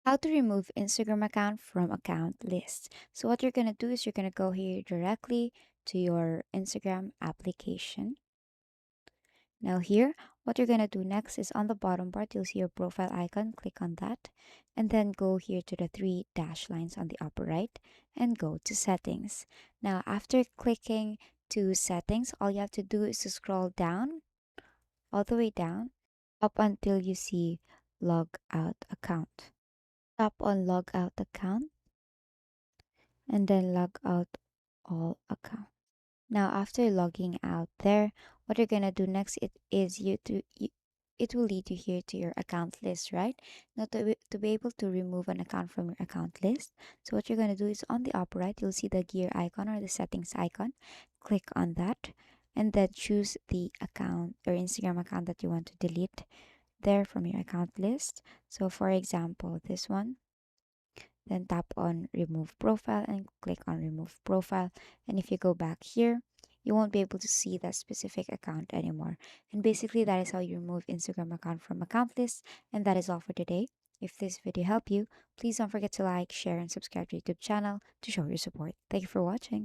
How to remove Instagram account from account list. So what you're going to do is you're going to go here directly to your Instagram application. Now here, what you're going to do next is on the bottom part, you'll see your profile icon. Click on that and then go here to the three dash lines on the upper right and go to settings. Now after clicking to settings, all you have to do is to scroll down, all the way down, up until you see log out account. Tap on log out account and then log out all account. Now after logging out there, what you're gonna do next it will lead you here to your account list, right? Now to be able to remove an account from your account list, so what you're gonna do is on the upper right, you'll see the gear icon or the settings icon. Click on that and then choose the account or Instagram account that you want to delete there from your account list. So for example, this one. Then tap on remove profile and click on remove profile. And if you go back here, you won't be able to see that specific account anymore. And basically, that is how you remove Instagram account from account list. And that is all for today. If this video helped you, please don't forget to like, share, and subscribe to YouTube channel to show your support. Thank you for watching.